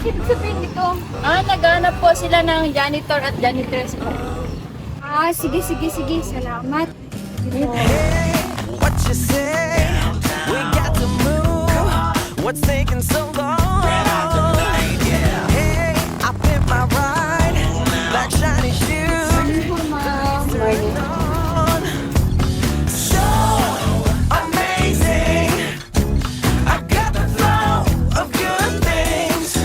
ibig sabihin nito? Naghanap po sila ng janitor at janitress po. Sige. Salamat. What you say? We got to move. What's taking so long? Hey, I picked my ride. Black shiny shoes. Morning po, ma'am. Morning. So amazing. I got the flow of good things.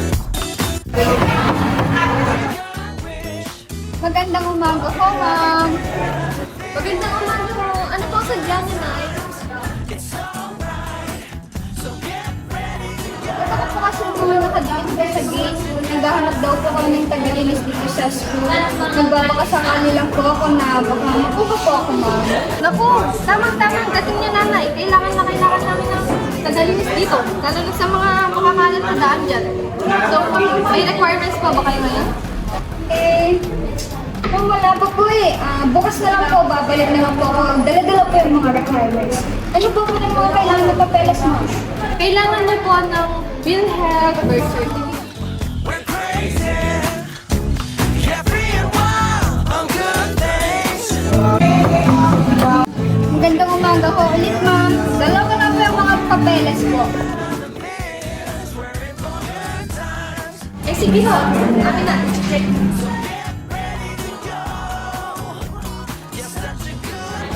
Magandang umaga po, ma'am. Magandang umaga po. Ano po sa niyo na? Ako po kasi mga nakadikit po sa gate. Naghahanap daw po kami ng tagalinis dito sa school. Nagbabakasakali lang po ako na baka makuha po ako, ma'am. Naku, tamang-tamang dating niyo nanay. Kailangan namin ng tagalinis dito. Lalo na sa mga makakalat na daan dyan. So, may requirements pa ba kayo ngayon? Kung wala pa po bukas na lang po, babalik na lang po ako. Dala-dala po yung mga requirements. Ano po po yung mga kailangan na papeles mo? Kailangan niyo po ng PhilHealth, birth certificate. We're crazy. Carefree and wild on good things. Magandang umaga po ulit, ma'am. Dala ko na po yung mga papeles po. Sige ho, kami na. Check.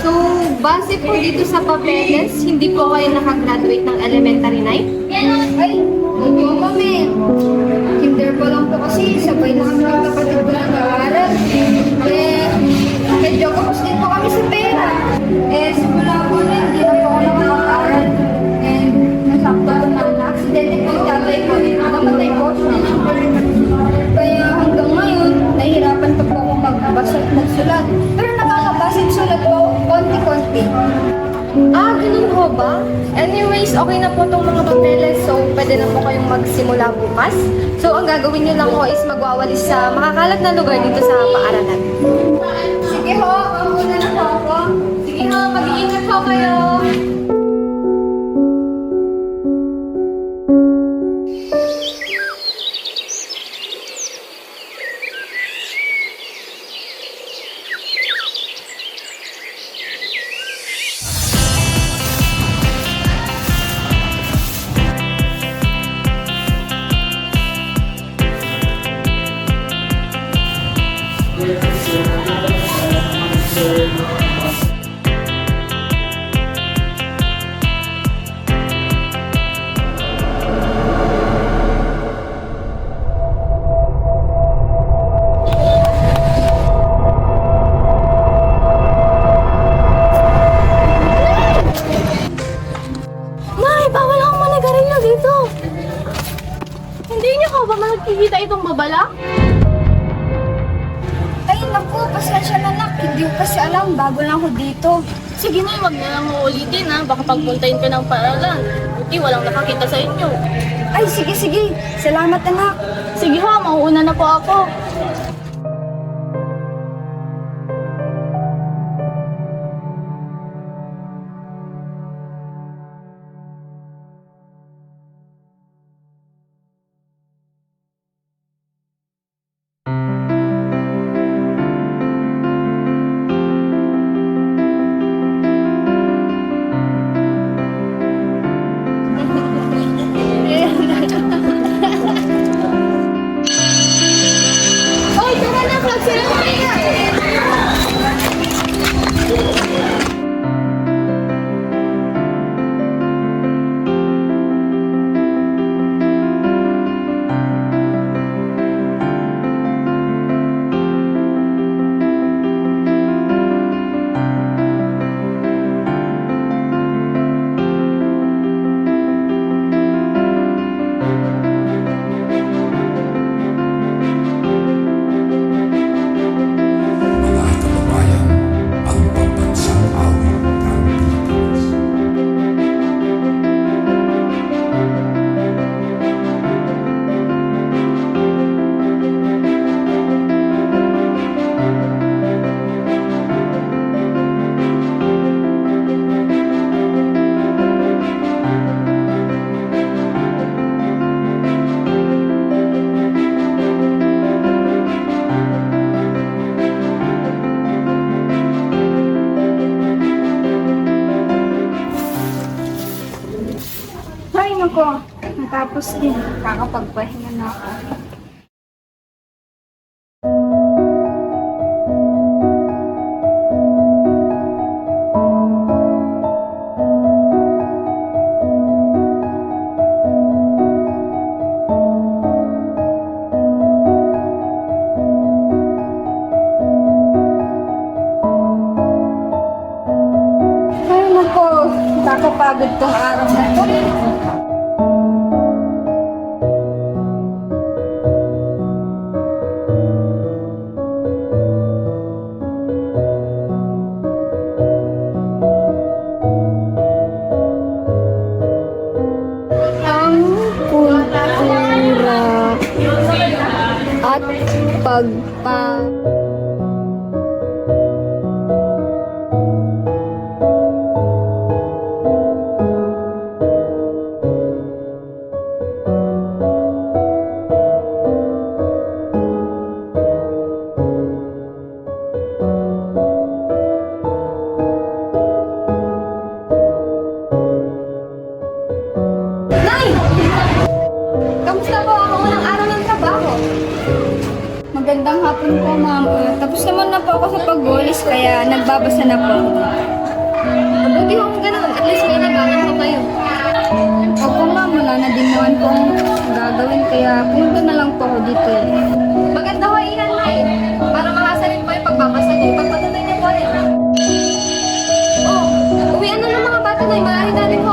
So, base po dito sa papeles, hindi po kayo nakagraduate ng elementary 9? Ay, hindi po kami. Kinder po lang po kasi sabay na kami ng kapatid ko nag-aaral. Medyo kapos din po kami sa pera. Simula po na hindi na po ako nakakaaral. And nasakto po na aksidente po yung tatay ko. Namatay po siya. Kaya hanggang ngayon, nahihirapan pa po ako magbasa at magsulat. Pero nakakabasa at sulat po konti-konti. Ganun ho ba? Anyways, okay na po itong mga papeles, so pwede na po kayong magsimula bukas. So, ang gagawin nyo lang ho is magwawalis sa makakalat na lugar dito sa paaralan. Sige ho, muna na po ako. Sige ho, mag-iingat ho kayo! Nakikita itong babala? Ay, naku, pasensya na nak. Hindi ko kasi alam, bago lang ako dito. Sige na, wag na lang uulitin ha. Baka pagpuntahin ka ng paaralan. Buti walang nakakita sa inyo. Ay, sige. Salamat anak. Sige ho, mauuna na po ako. Tapos din, kakapagpahinga na ako. Ay, nako. Kakapagod tong araw na to. Ang kultura at pagpa... Nay! Kamusta po ang unang araw ng trabaho? Magandang hapon po, ma'am. Tapos naman na po ako sa pagwalis, kaya nagbabasa na po. Mabuti kung ganun. At least may nagawa ko kayo. Opo, ma'am. Wala na din naman po akong gagawin, kaya pumunta na lang po ako dito. Maganda ho iyan, Nay. Para makasalit po yung pagbabasa niyo. Pagpatuloy niyo po rin. Oh, uwian na ng mga bata, Nay. Malahin natin ho.